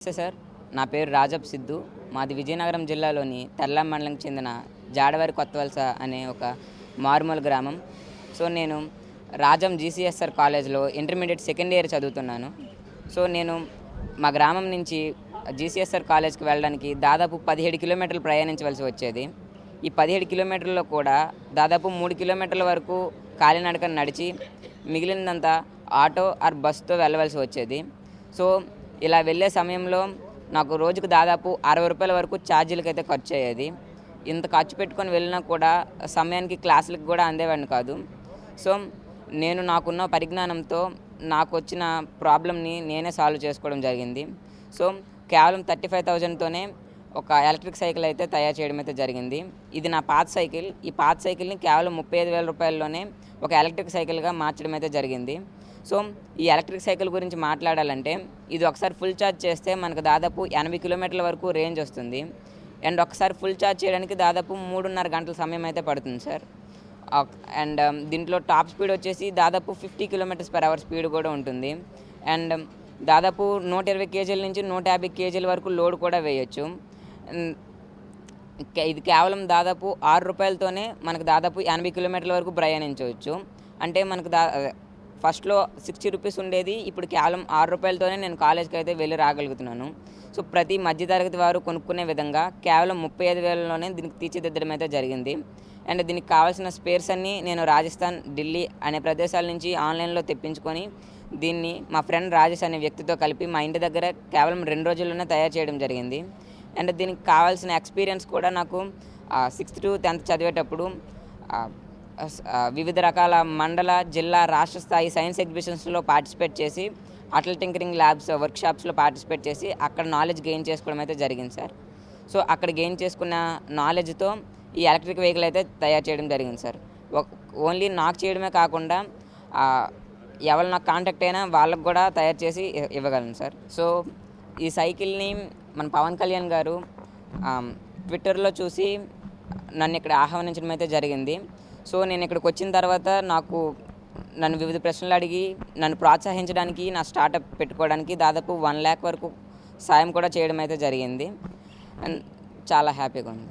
నమస్తే సార్, నా పేరు రాజబ్ సిద్ధు. మాది విజయనగరం జిల్లాలోని తెల్లాం మండలంకి చెందిన జాడవారి కొత్తవలస అనే ఒక మారుమూల గ్రామం. సో నేను రాజం జీసీఎస్ఆర్ కాలేజ్లో ఇంటర్మీడియట్ సెకండ్ ఇయర్ చదువుతున్నాను. సో నేను మా గ్రామం నుంచి జీసీఎస్ఆర్ కాలేజ్కి వెళ్ళడానికి దాదాపు 17 కిలోమీటర్లు ప్రయాణించవలసి వచ్చేది. ఈ 17 కిలోమీటర్లలో కూడా దాదాపు 3 కిలోమీటర్ల వరకు కాలినడకన నడిచి మిగిలినంతా ఆటో ఆర్ బస్సుతో వెళ్ళవలసి వచ్చేది. సో ఇలా వెళ్ళే సమయంలో నాకు రోజుకు దాదాపు 60 రూపాయల వరకు ఛార్జీలకి అయితే ఖర్చు అయ్యేది. ఇంత ఖర్చు పెట్టుకొని వెళ్ళినా కూడా సమయానికి క్లాసులకు కూడా అందేవాడిని కాదు. సో నేను నాకున్న పరిజ్ఞానంతో నాకు వచ్చిన ప్రాబ్లమ్ని నేనే సాల్వ్ చేసుకోవడం జరిగింది. సో కేవలం 35,000తోనే ఒక ఎలక్ట్రిక్ సైకిల్ అయితే తయారు చేయడం అయితే జరిగింది. ఇది నా పాత సైకిల్. ఈ పాత సైకిల్ని కేవలం 35,000 రూపాయల్లోనే ఒక ఎలక్ట్రిక్ సైకిల్గా మార్చడం అయితే జరిగింది. సో ఈ ఎలక్ట్రిక్ సైకిల్ గురించి మాట్లాడాలంటే ఇది ఒకసారి ఫుల్ ఛార్జ్ చేస్తే మనకు దాదాపు 80 కిలోమీటర్ల వరకు రేంజ్ వస్తుంది. అండ్ ఒకసారి ఫుల్ ఛార్జ్ చేయడానికి దాదాపు 3.5 గంటల సమయం అయితే పడుతుంది సార్. అండ్ దీంట్లో టాప్ స్పీడ్ వచ్చేసి దాదాపు 50 km/h స్పీడ్ కూడా ఉంటుంది. అండ్ దాదాపు 120 కేజీల నుంచి 150 కేజీల వరకు లోడ్ కూడా వేయచ్చు. ఇది కేవలం దాదాపు 6 రూపాయలతోనే మనకు దాదాపు 80 కిలోమీటర్ల వరకు ప్రయాణించవచ్చు. అంటే మనకు ఫస్ట్లో 60 రూపీస్ ఉండేది, ఇప్పుడు కేవలం 6 రూపాయలతోనే నేను కాలేజ్కి అయితే వెళ్ళి రాగలుగుతున్నాను. సో ప్రతి మధ్యతరగతి వారు కొనుక్కునే విధంగా కేవలం 35,000లోనే దీనికి తీర్చిదిద్దడం అయితే జరిగింది. అండ్ దీనికి కావాల్సిన స్పేర్స్ అన్నీ నేను రాజస్థాన్, ఢిల్లీ అనే ప్రదేశాల నుంచి ఆన్లైన్లో తెప్పించుకొని దీన్ని మా ఫ్రెండ్ రాజేష్ అనే వ్యక్తితో కలిపి మా ఇంటి దగ్గర కేవలం 2 రోజుల్లోనే తయారు చేయడం జరిగింది. అండ్ దీనికి కావాల్సిన ఎక్స్పీరియన్స్ కూడా నాకు 6th to 10th చదివేటప్పుడు వివిధ రకాల మండల, జిల్లా, రాష్ట్ర స్థాయి సైన్స్ ఎగ్జిబిషన్స్లో పార్టిసిపేట్ చేసి అటల్ టింకరింగ్ ల్యాబ్స్ వర్క్షాప్స్లో పార్టిసిపేట్ చేసి అక్కడ నాలెడ్జ్ గెయిన్ చేసుకోవడం అయితే జరిగింది సార్. సో అక్కడ గెయిన్ చేసుకున్న నాలెడ్జ్తో ఈ ఎలక్ట్రిక్ వెహికల్ అయితే తయారు చేయడం జరిగింది సార్. ఓన్లీ నాకు చేయడమే కాకుండా ఎవరు నాకు కాంటాక్ట్ అయినా వాళ్ళకు కూడా తయారు చేసి ఇవ్వగలను సార్. సో ఈ సైకిల్ని మన పవన్ కళ్యాణ్ గారు ట్విట్టర్లో చూసి నన్ను ఇక్కడ ఆహ్వానించడం అయితే జరిగింది. సో నేను ఇక్కడికి వచ్చిన తర్వాత నన్ను వివిధ ప్రశ్నలు అడిగి నన్ను ప్రోత్సహించడానికి, నా స్టార్టప్ పెట్టుకోవడానికి దాదాపు 1 lakh వరకు సాయం కూడా చేయడం అయితే జరిగింది. అండ్ చాలా హ్యాపీగా ఉంది.